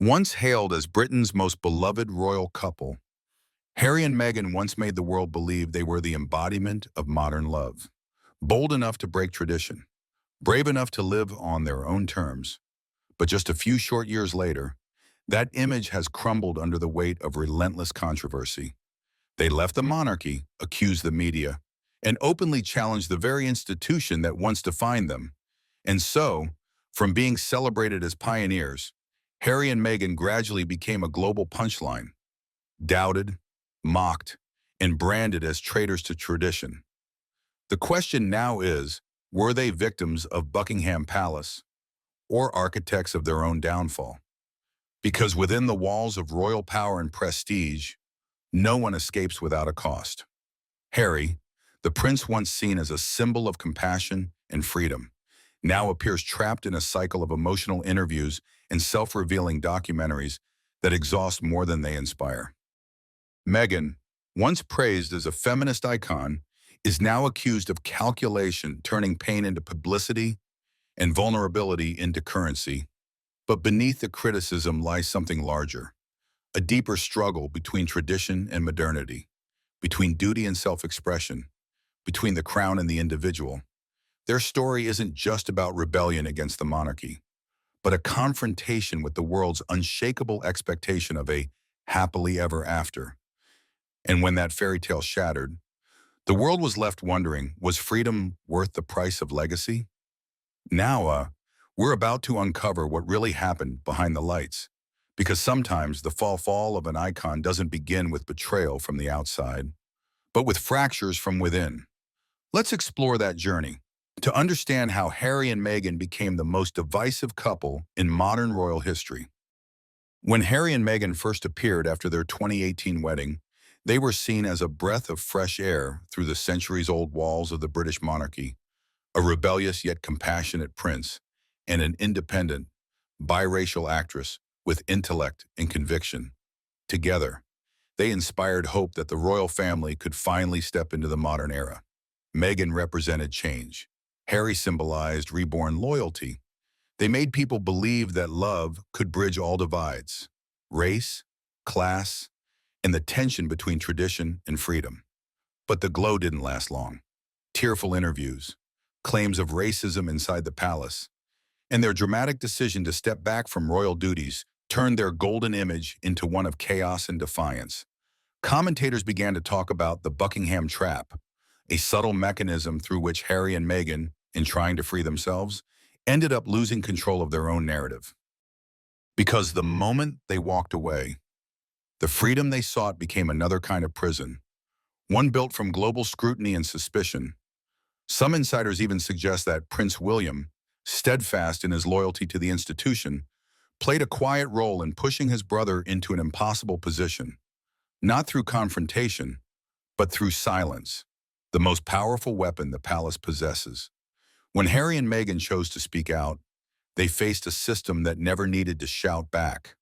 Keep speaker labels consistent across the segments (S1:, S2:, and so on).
S1: Once hailed as Britain's most beloved royal couple, Harry and Meghan once made the world believe they were the embodiment of modern love. Bold enough to break tradition, brave enough to live on their own terms. But just a few short years later, that image has crumbled under the weight of relentless controversy. They left the monarchy, accused the media, and openly challenged the very institution that once defined them. And so, from being celebrated as pioneers, Harry and Meghan gradually became a global punchline, doubted, mocked, and branded as traitors to tradition. The question now is, were they victims of Buckingham Palace or architects of their own downfall? Because within the walls of royal power and prestige, no one escapes without a cost. Harry, the prince once seen as a symbol of compassion and freedom, now appears trapped in a cycle of emotional interviews and self-revealing documentaries that exhaust more than they inspire. Meghan, once praised as a feminist icon, is now accused of calculation, turning pain into publicity and vulnerability into currency. But beneath the criticism lies something larger, a deeper struggle between tradition and modernity, between duty and self-expression, between the crown and the individual. Their story isn't just about rebellion against the monarchy, but a confrontation with the world's unshakable expectation of a happily ever after. And when that fairy tale shattered, the world was left wondering, was freedom worth the price of legacy? Now, we're about to uncover what really happened behind the lights, because sometimes the fall of an icon doesn't begin with betrayal from the outside, but with fractures from within. Let's explore that journey to understand how Harry and Meghan became the most divisive couple in modern royal history. When Harry and Meghan first appeared after their 2018 wedding, they were seen as a breath of fresh air through the centuries-old walls of the British monarchy, a rebellious yet compassionate prince, and an independent, biracial actress with intellect and conviction. Together, they inspired hope that the royal family could finally step into the modern era. Meghan represented change. Harry symbolized reborn loyalty. They made people believe that love could bridge all divides, race, class, and the tension between tradition and freedom. But the glow didn't last long. Tearful interviews, claims of racism inside the palace, and their dramatic decision to step back from royal duties turned their golden image into one of chaos and defiance. Commentators began to talk about the Buckingham trap, a subtle mechanism through which Harry and Meghan, in trying to free themselves, ended up losing control of their own narrative. Because the moment they walked away, the freedom they sought became another kind of prison, one built from global scrutiny and suspicion. Some insiders even suggest that Prince William, steadfast in his loyalty to the institution, played a quiet role in pushing his brother into an impossible position, not through confrontation, but through silence, the most powerful weapon the palace possesses. When Harry and Meghan chose to speak out, they faced a system that never needed to shout back,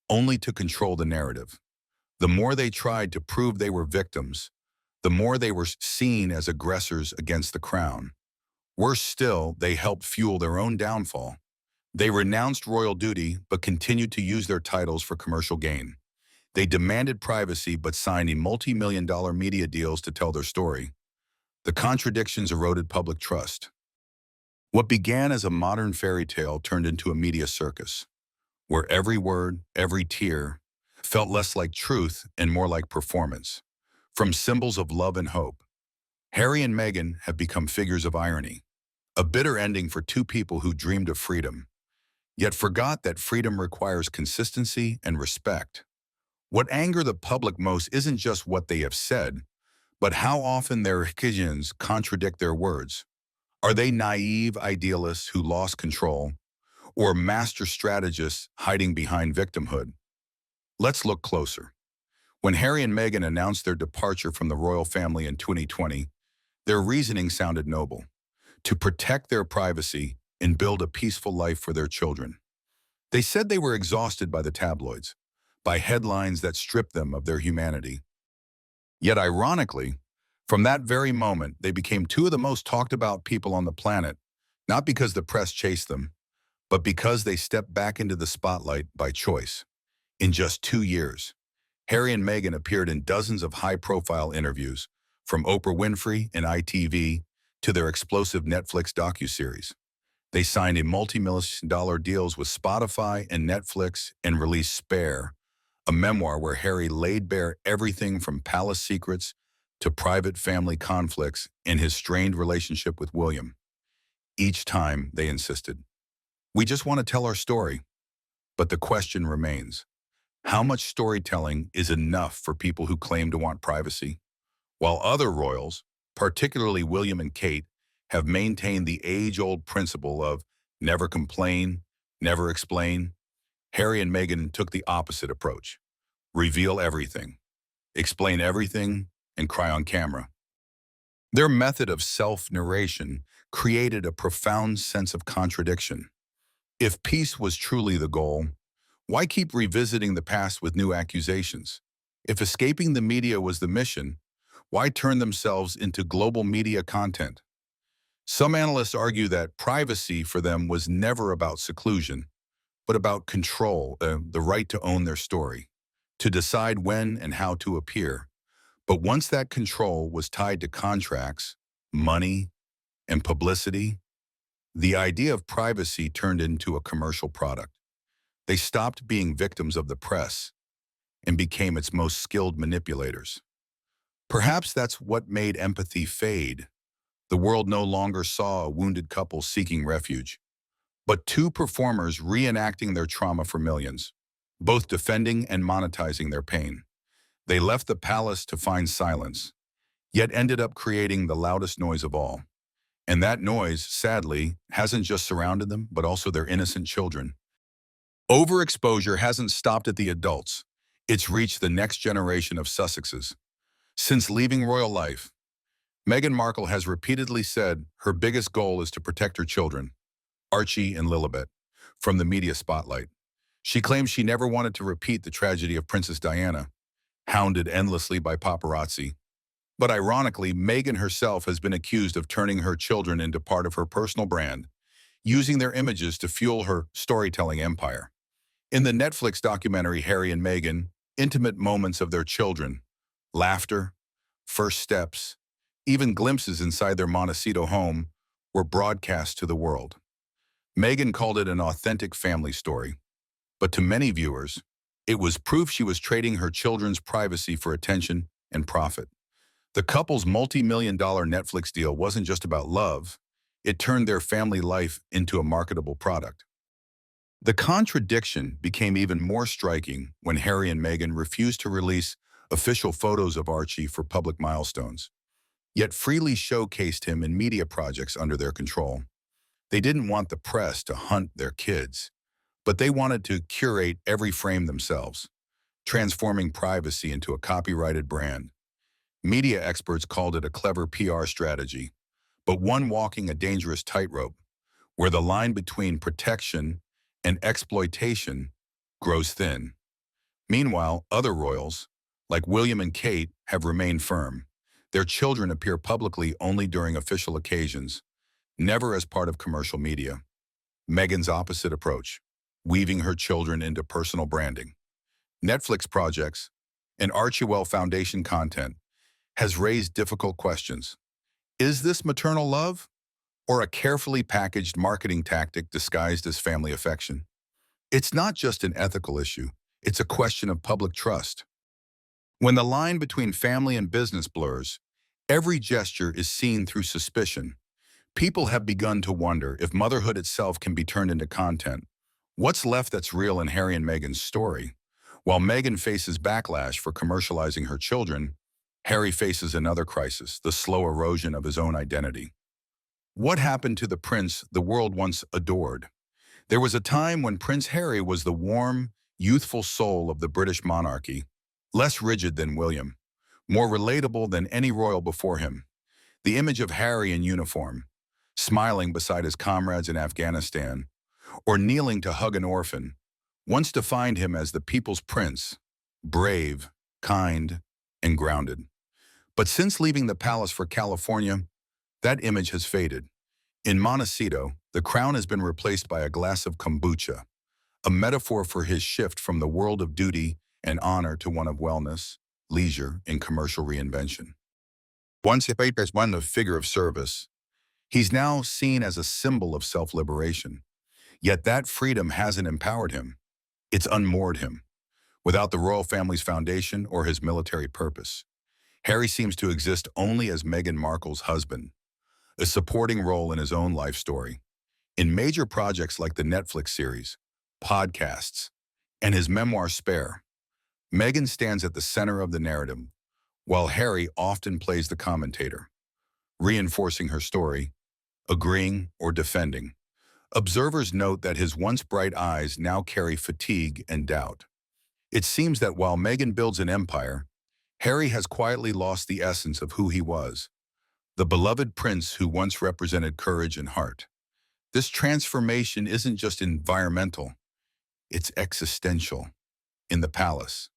S1: only to control the narrative. The more they tried to prove they were victims, the more they were seen as aggressors against the crown. Worse still, they helped fuel their own downfall. They renounced royal duty but continued to use their titles for commercial gain. They demanded privacy but signed multi-million-dollar media deals to tell their story. The contradictions eroded public trust. What began as a modern fairy tale turned into a media circus, where every word, every tear, felt less like truth and more like performance. From symbols of love and hope, Harry and Meghan have become figures of irony, a bitter ending for two people who dreamed of freedom, yet forgot that freedom requires consistency and respect. What angered the public most isn't just what they have said, but how often their actions contradict their words. Are they naive idealists who lost control, or master strategists hiding behind victimhood? Let's look closer. When Harry and Meghan announced their departure from the royal family in 2020, their reasoning sounded noble: to protect their privacy and build a peaceful life for their children. They said they were exhausted by the tabloids, by headlines that stripped them of their humanity. Yet ironically, from that very moment, they became two of the most talked about people on the planet, not because the press chased them, but because they stepped back into the spotlight by choice. In just 2 years, Harry and Meghan appeared in dozens of high-profile interviews, from Oprah Winfrey and ITV to their explosive Netflix docuseries. They signed a multi-million-dollar deals with Spotify and Netflix and released Spare, a memoir where Harry laid bare everything from palace secrets to private family conflicts and his strained relationship with William. Each time, they insisted, "We just want to tell our story." But the question remains, how much storytelling is enough for people who claim to want privacy? While other royals, particularly William and Kate, have maintained the age-old principle of never complain, never explain, Harry and Meghan took the opposite approach. Reveal everything, explain everything, and cry on camera. Their method of self-narration created a profound sense of contradiction. If peace was truly the goal, why keep revisiting the past with new accusations? If escaping the media was the mission, why turn themselves into global media content? Some analysts argue that privacy for them was never about seclusion, but about control, the right to own their story, to decide when and how to appear. But once that control was tied to contracts, money, and publicity, the idea of privacy turned into a commercial product. They stopped being victims of the press and became its most skilled manipulators. Perhaps that's what made empathy fade. The world no longer saw a wounded couple seeking refuge, but two performers reenacting their trauma for millions, both defending and monetizing their pain. They left the palace to find silence, yet ended up creating the loudest noise of all. And that noise, sadly, hasn't just surrounded them, but also their innocent children. Overexposure hasn't stopped at the adults. It's reached the next generation of Sussexes. Since leaving royal life, Meghan Markle has repeatedly said her biggest goal is to protect her children, Archie and Lilibet, from the media spotlight. She claims she never wanted to repeat the tragedy of Princess Diana, hounded endlessly by paparazzi. But ironically, Meghan herself has been accused of turning her children into part of her personal brand, using their images to fuel her storytelling empire. In the Netflix documentary Harry and Meghan, intimate moments of their children, laughter, first steps, even glimpses inside their Montecito home were broadcast to the world. Meghan called it an authentic family story, but to many viewers, it was proof she was trading her children's privacy for attention and profit. The couple's multi-million-dollar Netflix deal wasn't just about love, it turned their family life into a marketable product. The contradiction became even more striking when Harry and Meghan refused to release official photos of Archie for public milestones, yet freely showcased him in media projects under their control. They didn't want the press to hunt their kids, but they wanted to curate every frame themselves, transforming privacy into a copyrighted brand. Media experts called it a clever PR strategy, but one walking a dangerous tightrope, where the line between protection and exploitation grows thin. Meanwhile, other royals, like William and Kate, have remained firm. Their children appear publicly only during official occasions, never as part of commercial media. Meghan's opposite approach, weaving her children into personal branding. Netflix projects and Archie Foundation content has raised difficult questions. Is this maternal love, or a carefully packaged marketing tactic disguised as family affection? It's not just an ethical issue, it's a question of public trust. When the line between family and business blurs, every gesture is seen through suspicion. People have begun to wonder if motherhood itself can be turned into content. What's left that's real in Harry and Meghan's story? While Meghan faces backlash for commercializing her children, Harry faces another crisis, the slow erosion of his own identity. What happened to the prince the world once adored? There was a time when Prince Harry was the warm, youthful soul of the British monarchy, less rigid than William, more relatable than any royal before him. The image of Harry in uniform, smiling beside his comrades in Afghanistan, or kneeling to hug an orphan, once defined him as the people's prince, brave, kind, and grounded. But since leaving the palace for California, that image has faded. In Montecito, the crown has been replaced by a glass of kombucha, a metaphor for his shift from the world of duty and honor to one of wellness, leisure, and commercial reinvention. Once hyped as one of figure of service, he's now seen as a symbol of self-liberation. Yet that freedom hasn't empowered him. It's unmoored him. Without the royal family's foundation or his military purpose, Harry seems to exist only as Meghan Markle's husband, a supporting role in his own life story. In major projects like the Netflix series, podcasts, and his memoir Spare, Meghan stands at the center of the narrative, while Harry often plays the commentator, reinforcing her story, agreeing or defending. Observers note that his once bright eyes now carry fatigue and doubt. It seems that while Meghan builds an empire, Harry has quietly lost the essence of who he was, the beloved prince who once represented courage and heart. This transformation isn't just environmental, it's existential. In the palace,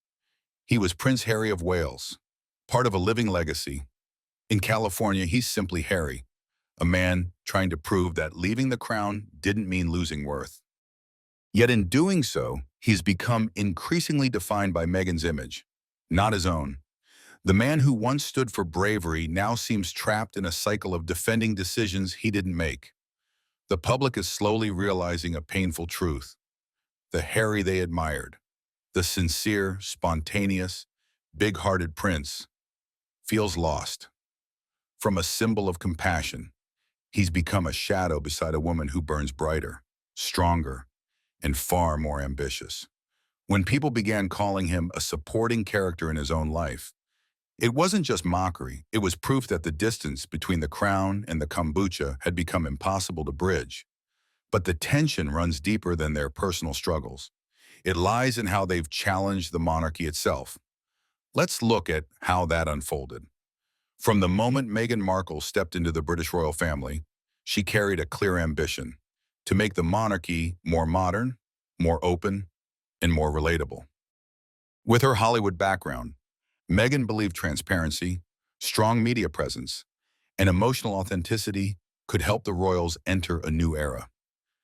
S1: he was Prince Harry of Wales, part of a living legacy. In California, he's simply Harry, a man trying to prove that leaving the crown didn't mean losing worth. Yet in doing so, he's become increasingly defined by Meghan's image, not his own. The man who once stood for bravery now seems trapped in a cycle of defending decisions he didn't make. The public is slowly realizing a painful truth. The Harry they admired, the sincere, spontaneous, big-hearted prince, feels lost. From a symbol of compassion, he's become a shadow beside a woman who burns brighter, stronger, and far more ambitious. When people began calling him a supporting character in his own life, it wasn't just mockery, it was proof that the distance between the crown and the kombucha had become impossible to bridge. But the tension runs deeper than their personal struggles. It lies in how they've challenged the monarchy itself. Let's look at how that unfolded. From the moment Meghan Markle stepped into the British royal family, she carried a clear ambition to make the monarchy more modern, more open, and more relatable. With her Hollywood background, Meghan believed transparency, strong media presence, and emotional authenticity could help the royals enter a new era.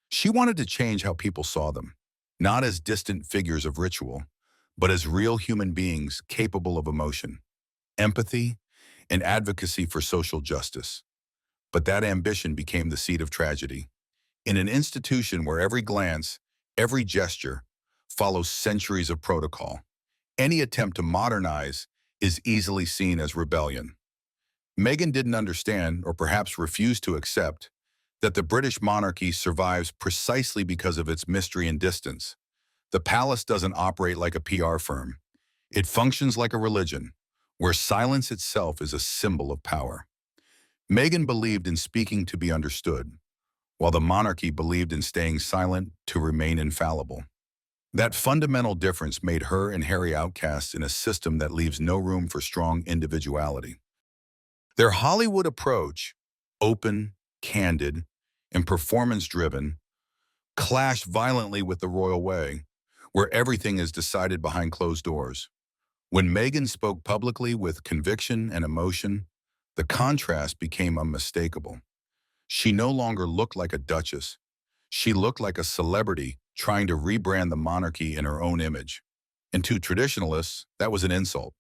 S1: She wanted to change how people saw them, not as distant figures of ritual, but as real human beings capable of emotion, empathy, and advocacy for social justice. But that ambition became the seed of tragedy. In an institution where every glance, every gesture, follows centuries of protocol, any attempt to modernize is easily seen as rebellion. Meghan didn't understand, or perhaps refused to accept, that the British monarchy survives precisely because of its mystery and distance. The palace doesn't operate like a PR firm. It functions like a religion, where silence itself is a symbol of power. Meghan believed in speaking to be understood, while the monarchy believed in staying silent to remain infallible. That fundamental difference made her and Harry outcasts in a system that leaves no room for strong individuality. Their Hollywood approach, open, candid, and performance-driven, clashed violently with the royal way, where everything is decided behind closed doors. When Meghan spoke publicly with conviction and emotion, the contrast became unmistakable. She no longer looked like a duchess. She looked like a celebrity trying to rebrand the monarchy in her own image. And to traditionalists, that was an insult.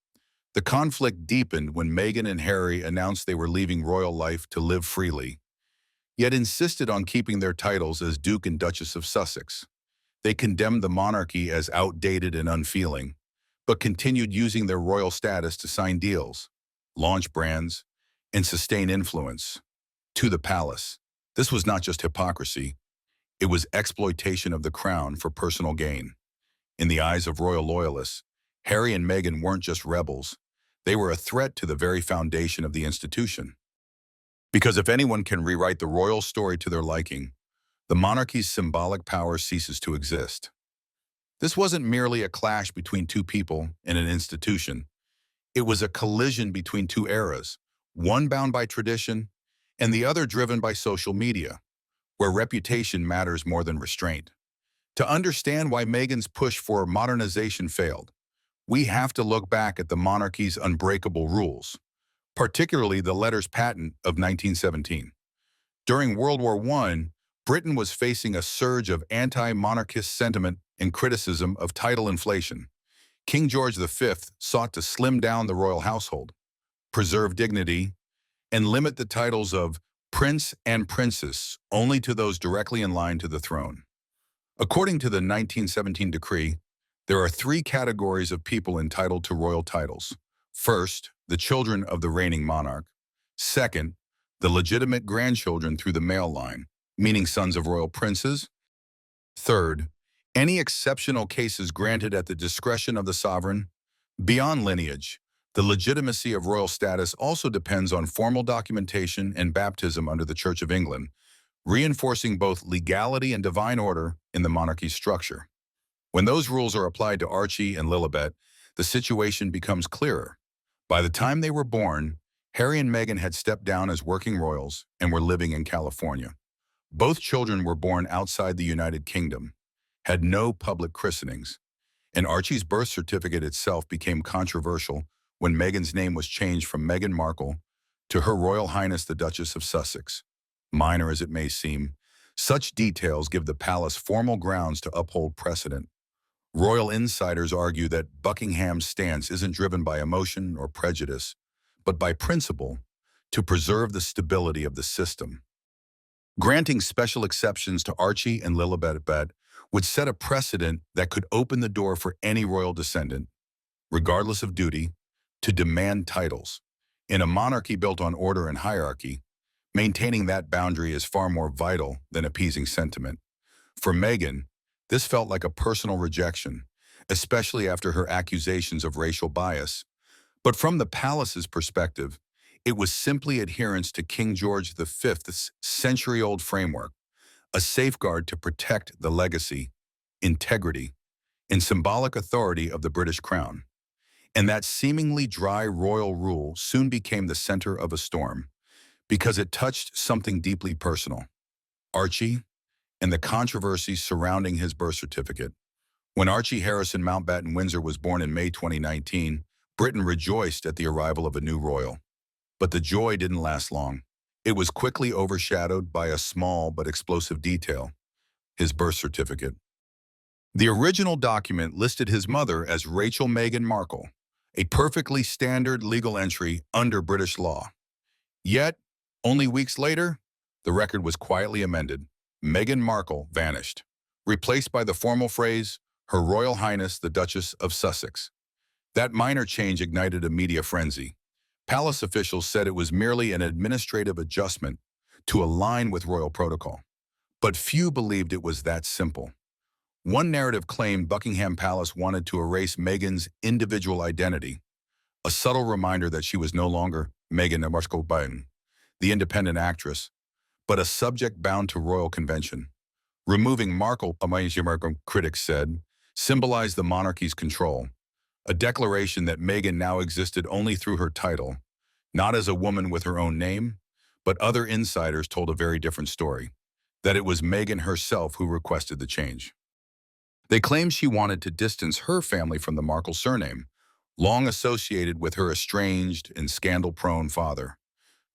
S1: The conflict deepened when Meghan and Harry announced they were leaving royal life to live freely, yet insisted on keeping their titles as Duke and Duchess of Sussex. They condemned the monarchy as outdated and unfeeling, but continued using their royal status to sign deals, launch brands, and sustain influence. To the palace, this was not just hypocrisy, it was exploitation of the crown for personal gain. In the eyes of royal loyalists, Harry and Meghan weren't just rebels, they were a threat to the very foundation of the institution. Because if anyone can rewrite the royal story to their liking, the monarchy's symbolic power ceases to exist. This wasn't merely a clash between two people in an institution. It was a collision between two eras, one bound by tradition and the other driven by social media, where reputation matters more than restraint. To understand why Meghan's push for modernization failed, we have to look back at the monarchy's unbreakable rules, particularly the letters patent of 1917. During World War I, Britain was facing a surge of anti-monarchist sentiment and criticism of title inflation. King George V sought to slim down the royal household, preserve dignity, and limit the titles of prince and princess only to those directly in line to the throne. According to the 1917 decree, there are three categories of people entitled to royal titles. First, the children of the reigning monarch. Second, the legitimate grandchildren through the male line, meaning sons of royal princes. Third, any exceptional cases granted at the discretion of the sovereign. Beyond lineage, the legitimacy of royal status also depends on formal documentation and baptism under the Church of England, reinforcing both legality and divine order in the monarchy's structure. When those rules are applied to Archie and Lilibet, the situation becomes clearer. By the time they were born, Harry and Meghan had stepped down as working royals and were living in California. Both children were born outside the United Kingdom, had no public christenings, and Archie's birth certificate itself became controversial when Meghan's name was changed from Meghan Markle to Her Royal Highness the Duchess of Sussex. Minor as it may seem, such details give the palace formal grounds to uphold precedent. Royal insiders argue that Buckingham's stance isn't driven by emotion or prejudice, but by principle to preserve the stability of the system. Granting special exceptions to Archie and Lilibet would set a precedent that could open the door for any royal descendant, regardless of duty, to demand titles. In a monarchy built on order and hierarchy, maintaining that boundary is far more vital than appeasing sentiment. For Meghan, this felt like a personal rejection, especially after her accusations of racial bias. But from the palace's perspective, it was simply adherence to King George V's century-old framework, a safeguard to protect the legacy, integrity, and symbolic authority of the British crown. And that seemingly dry royal rule soon became the center of a storm, because it touched something deeply personal: Archie and the controversies surrounding his birth certificate. When Archie Harrison Mountbatten Windsor was born in May 2019, Britain rejoiced at the arrival of a new royal. But the joy didn't last long. It was quickly overshadowed by a small but explosive detail: his birth certificate. The original document listed his mother as Rachel Meghan Markle, a perfectly standard legal entry under British law. Yet, only weeks later, the record was quietly amended. Meghan Markle vanished, replaced by the formal phrase, Her Royal Highness the Duchess of Sussex. That minor change ignited a media frenzy. Palace officials said it was merely an administrative adjustment to align with royal protocol. But few believed it was that simple. One narrative claimed Buckingham Palace wanted to erase Meghan's individual identity, a subtle reminder that she was no longer Meghan Markle, the independent actress, but a subject bound to royal convention. Removing Markle, critics said, symbolized the monarchy's control, a declaration that Meghan now existed only through her title, not as a woman with her own name. But other insiders told a very different story, that it was Meghan herself who requested the change. They claimed she wanted to distance her family from the Markle surname, long associated with her estranged and scandal-prone father.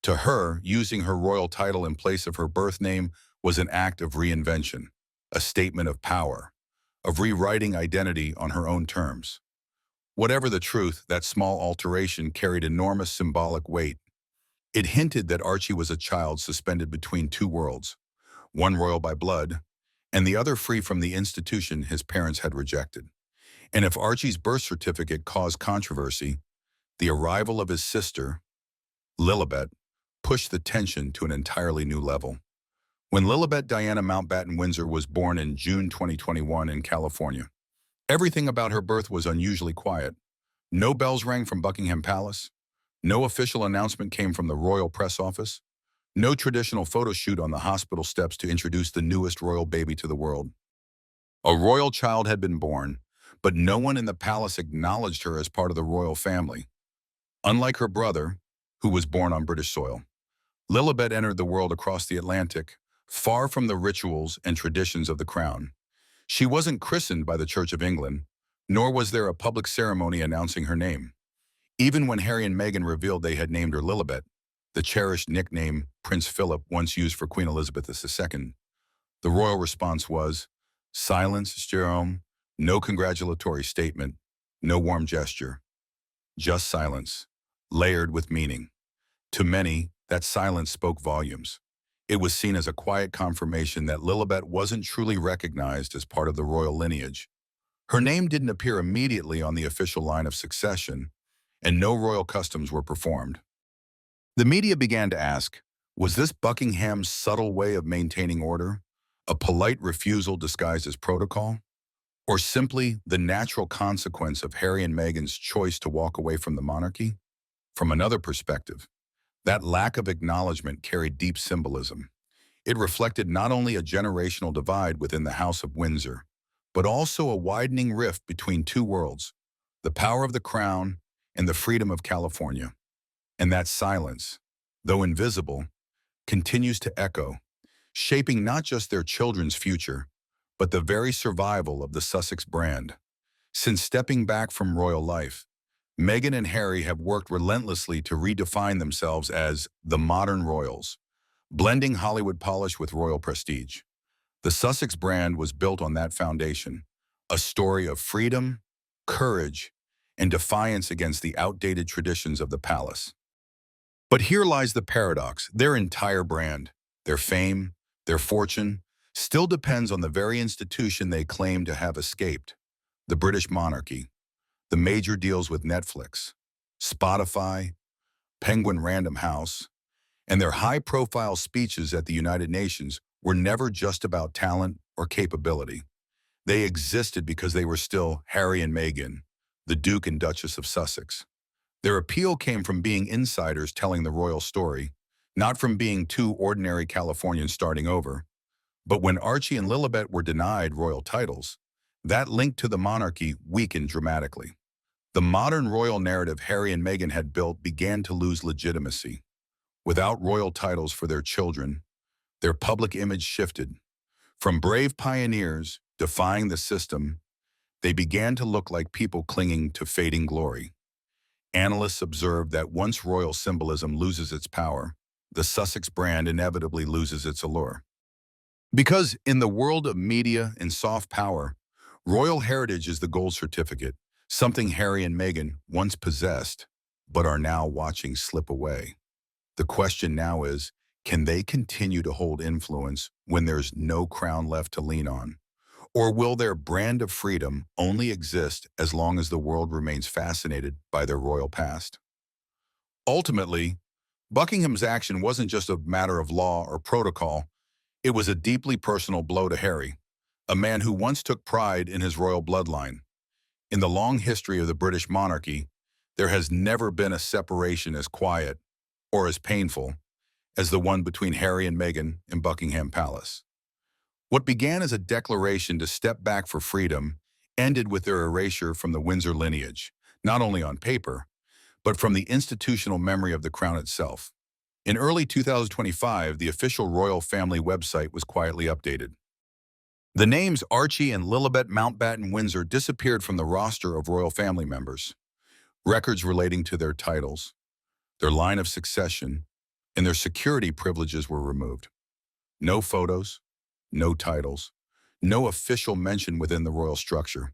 S1: To her, using her royal title in place of her birth name was an act of reinvention, a statement of power, of rewriting identity on her own terms. Whatever the truth, that small alteration carried enormous symbolic weight. It hinted that Archie was a child suspended between two worlds, one royal by blood, and the other free from the institution his parents had rejected. And if Archie's birth certificate caused controversy, the arrival of his sister, Lilibet, pushed the tension to an entirely new level. When Lilibet Diana Mountbatten Windsor was born in June 2021 in California, everything about her birth was unusually quiet. No bells rang from Buckingham Palace. No official announcement came from the royal press office. No traditional photo shoot on the hospital steps to introduce the newest royal baby to the world. A royal child had been born, but no one in the palace acknowledged her as part of the royal family. Unlike her brother, who was born on British soil, Lilibet entered the world across the Atlantic, far from the rituals and traditions of the crown. She wasn't christened by the Church of England, nor was there a public ceremony announcing her name. Even when Harry and Meghan revealed they had named her Lilibet, the cherished nickname Prince Philip once used for Queen Elizabeth II, The royal response was, "Silence, Jerome. No congratulatory statement. No warm gesture. Just silence, layered with meaning." To many, that silence spoke volumes. It was seen as a quiet confirmation that Lilibet wasn't truly recognized as part of the royal lineage. Her name didn't appear immediately on the official line of succession, and no royal customs were performed. The media began to ask, was this Buckingham's subtle way of maintaining order, a polite refusal disguised as protocol, or simply the natural consequence of Harry and Meghan's choice to walk away from the monarchy? From another perspective, that lack of acknowledgement carried deep symbolism. It reflected not only a generational divide within the House of Windsor, but also a widening rift between two worlds, the power of the crown and the freedom of California. And that silence, though invisible, continues to echo, shaping not just their children's future, but the very survival of the Sussex brand. Since stepping back from royal life, Meghan and Harry have worked relentlessly to redefine themselves as the modern royals, blending Hollywood polish with royal prestige. The Sussex brand was built on that foundation, a story of freedom, courage, and defiance against the outdated traditions of the palace. But here lies the paradox. Their entire brand, their fame, their fortune, still depends on the very institution they claim to have escaped, the British monarchy. The major deals with Netflix, Spotify, Penguin Random House, and their high-profile speeches at the United Nations were never just about talent or capability. They existed because they were still Harry and Meghan, the Duke and Duchess of Sussex. Their appeal came from being insiders telling the royal story, not from being two ordinary Californians starting over. But when Archie and Lilibet were denied royal titles, that link to the monarchy weakened dramatically. The modern royal narrative Harry and Meghan had built began to lose legitimacy. Without royal titles for their children, their public image shifted. From brave pioneers defying the system, they began to look like people clinging to fading glory. Analysts observed that once royal symbolism loses its power, the Sussex brand inevitably loses its allure. Because in the world of media and soft power, royal heritage is the gold certificate, something Harry and Meghan once possessed, but are now watching slip away. The question now is, can they continue to hold influence when there's no crown left to lean on? Or will their brand of freedom only exist as long as the world remains fascinated by their royal past? Ultimately, Buckingham's action wasn't just a matter of law or protocol. It was a deeply personal blow to Harry, a man who once took pride in his royal bloodline. In the long history of the British monarchy, there has never been a separation as quiet or as painful as the one between Harry and Meghan in Buckingham Palace. What began as a declaration to step back for freedom ended with their erasure from the Windsor lineage, not only on paper, but from the institutional memory of the crown itself. In early 2025, the official royal family website was quietly updated. The names Archie and Lilibet Mountbatten Windsor disappeared from the roster of royal family members. Records relating to their titles, their line of succession, and their security privileges were removed. No photos, no titles, no official mention within the royal structure.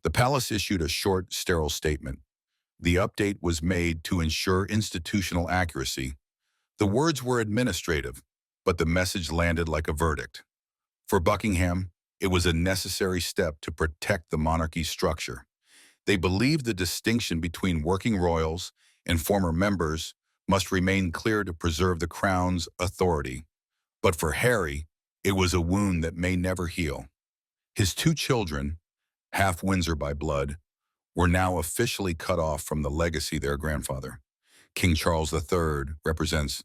S1: The palace issued a short, sterile statement. The update was made to ensure institutional accuracy. The words were administrative, but the message landed like a verdict. For Buckingham, it was a necessary step to protect the monarchy's structure. They believed the distinction between working royals and former members must remain clear to preserve the crown's authority. But for Harry, it was a wound that may never heal. His two children, half Windsor by blood, were now officially cut off from the legacy their grandfather, King Charles III, represents.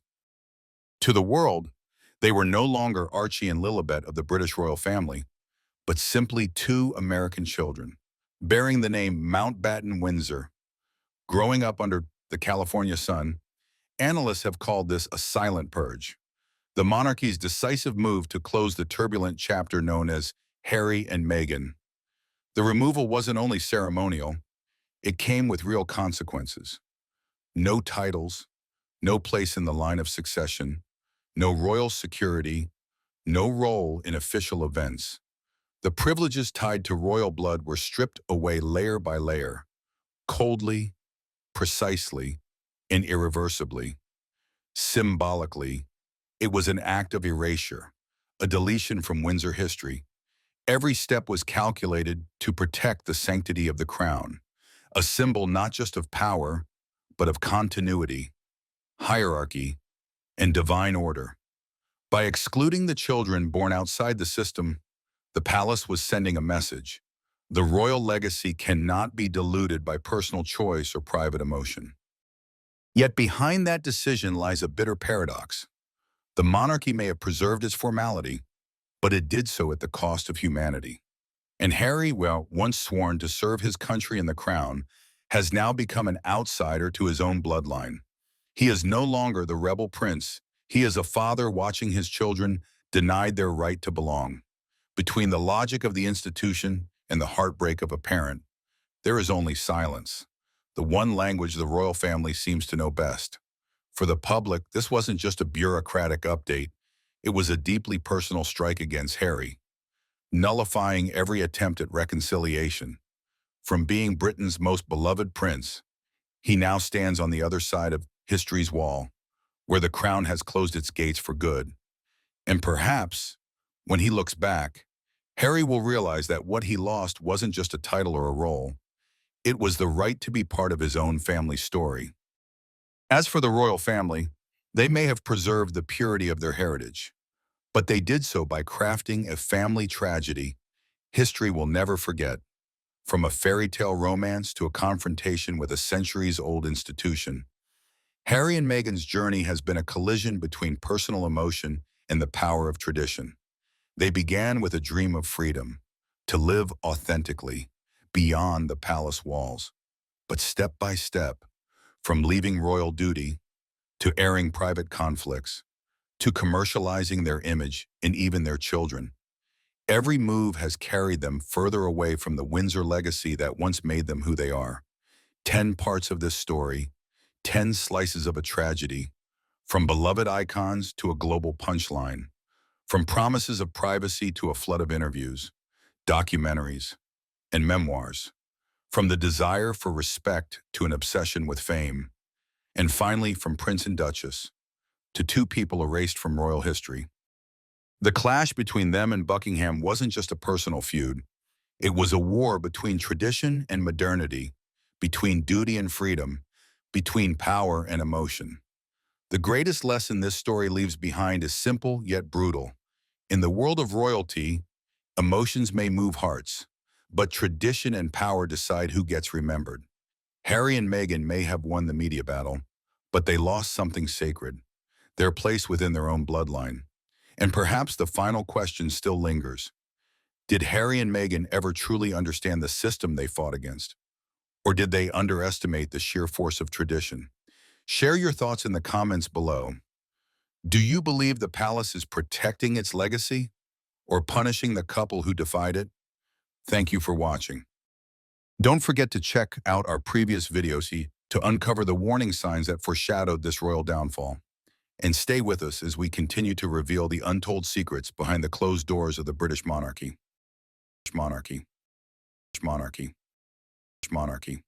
S1: To the world, they were no longer Archie and Lilibet of the British royal family, but simply two American children, bearing the name Mountbatten Windsor. Growing up under the California sun, analysts have called this a silent purge, the monarchy's decisive move to close the turbulent chapter known as Harry and Meghan. The removal wasn't only ceremonial, it came with real consequences. No titles, no place in the line of succession, no royal security, no role in official events. The privileges tied to royal blood were stripped away layer by layer, coldly, precisely, and irreversibly. Symbolically, it was an act of erasure, a deletion from Windsor history. Every step was calculated to protect the sanctity of the crown, a symbol not just of power, but of continuity, hierarchy, and divine order. By excluding the children born outside the system, the palace was sending a message. The royal legacy cannot be diluted by personal choice or private emotion. Yet behind that decision lies a bitter paradox. The monarchy may have preserved its formality, but it did so at the cost of humanity. And Harry, well, once sworn to serve his country and the crown, has now become an outsider to his own bloodline. He is no longer the rebel prince. He is a father watching his children denied their right to belong. Between the logic of the institution and the heartbreak of a parent, there is only silence, the one language the royal family seems to know best. For the public, this wasn't just a bureaucratic update. It was a deeply personal strike against Harry, nullifying every attempt at reconciliation. From being Britain's most beloved prince, he now stands on the other side of history's wall, where the crown has closed its gates for good. And perhaps, when he looks back, Harry will realize that what he lost wasn't just a title or a role. It was the right to be part of his own family story. As for the royal family, they may have preserved the purity of their heritage, but they did so by crafting a family tragedy history will never forget. From a fairy tale romance to a confrontation with a centuries-old institution, Harry and Meghan's journey has been a collision between personal emotion and the power of tradition. They began with a dream of freedom, to live authentically, beyond the palace walls. But step by step, from leaving royal duty, to airing private conflicts, to commercializing their image and even their children, every move has carried them further away from the Windsor legacy that once made them who they are. 10 parts of this story, 10 slices of a tragedy, from beloved icons to a global punchline, from promises of privacy to a flood of interviews, documentaries, and memoirs, from the desire for respect to an obsession with fame, and finally from Prince and Duchess to two people erased from royal history. The clash between them and Buckingham wasn't just a personal feud. It was a war between tradition and modernity, between duty and freedom, between power and emotion. The greatest lesson this story leaves behind is simple yet brutal. In the world of royalty, emotions may move hearts, but tradition and power decide who gets remembered. Harry and Meghan may have won the media battle, but they lost something sacred, their place within their own bloodline. And perhaps the final question still lingers. Did Harry and Meghan ever truly understand the system they fought against? Or did they underestimate the sheer force of tradition? Share your thoughts in the comments below. Do you believe the palace is protecting its legacy or punishing the couple who defied it? Thank you for watching. Don't forget to check out our previous videos to uncover the warning signs that foreshadowed this royal downfall. And stay with us as we continue to reveal the untold secrets behind the closed doors of the British monarchy. Monarchy. Monarchy. Monarchy.